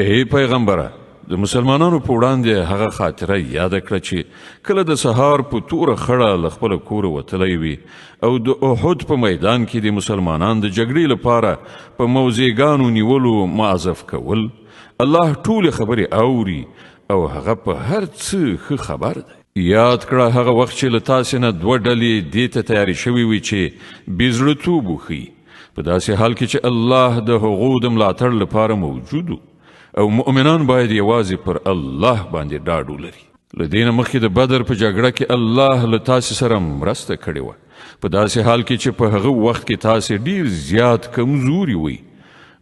ای پیغمبره، د مسلمانانو په وړاندې هغه خاطره یاد کړه چې کله د سهار په توره خړه له خپله کوره وتلی وي او د احد په میدان کې د مسلمانانو د جګړې لپاره په موضعګانو نیولو معذف کول. الله ټولې خبرې اوري او هغه په هر څه ښه خبر دی. یاد کړه هغه وخت چې له تاسې نه دوه ډلې دې ته تیارې شوي وي چې بېزړهتوب وښیي، په داسې حال کې چې الله د هغو د ملاتړ لپاره موجود او مؤمنان باید یوازې پر الله باندې ډاډ ولري. له دې نه مخکې د بدر په جګړه کې الله له تاسې سره مرسته کړې وه، په داسې حال کې چې په هغه وخت کې تاسې ډیر زیات کمزوري وئ.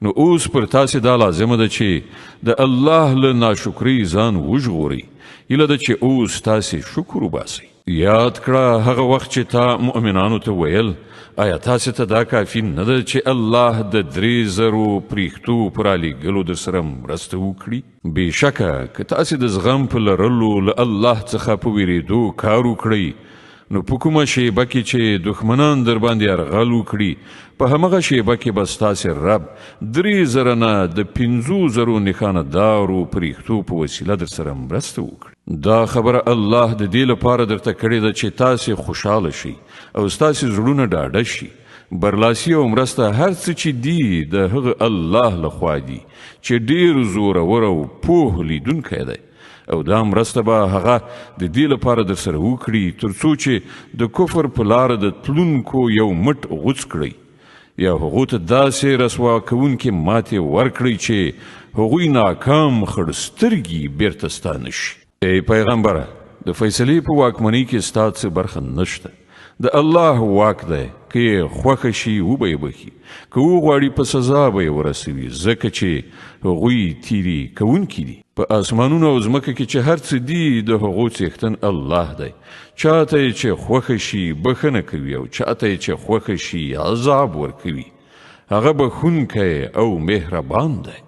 نو اوس پر تاسې دا لازمه ده چې د الله له ناشکرۍ ځان وژغورئ. هیله ده چې اوس تاسې شکر وباسئ. یاد کړه هغه وخت چې تا مؤمنانو ته ویل آیا تاسې ته دا کافي نه ده چې الله د 3,000 پریښتو پر رالیږلو در سره مرسته وکړي؟ بېشکه که تاسې د زغم په لرلو له الله څخه په ویرېدو کار وکړئ، نو په کومه شیبه کې چې دښمنان در باندې یرغل وکړي، په همغه شیبه کې به ستاسې رب 3,000 نه د 5,000 نښانه دارو پریښتو په وسیله در سره مرسته وکړي. دا خبره الله د دې لپاره درته کړې ده چې تاسې خوشحاله شئ او ستاسې زړونه ډاډه شي. برلاسي او مرسته هر څه چې دي د هغه الله لخوا دي چې ډیر زورور او پوه لیدونکی دی، او دا مرسته به هغه د دې لپاره در سره وکړي تر څو چې د کفر په لاره د تلونکو یو مټ غوڅ کړئ یا هغو ته داسې رسوا کوونکې ماتې ورکړئ چې هغوی ناکام خړسترګي بیرته ستا نشي. ای پیغمبره، د فیصلې په واکمنۍ کې ستا څه برخه نشته. د الله واک دی، که یې خوښه شي وبه یې بخي، که وغواړي په سزا به یې ورسوي، ځکه چې هغوی تیري کوونکي دي. په اسمانونو او ځمکه کې چې هر څه دي د هغو څښتن الله دی. چاته یې چې خوښه شي بخښنه کوي او چاته یې چې خوښه شي عذاب ورکوي. هغه بخښونکی او مهربان دی.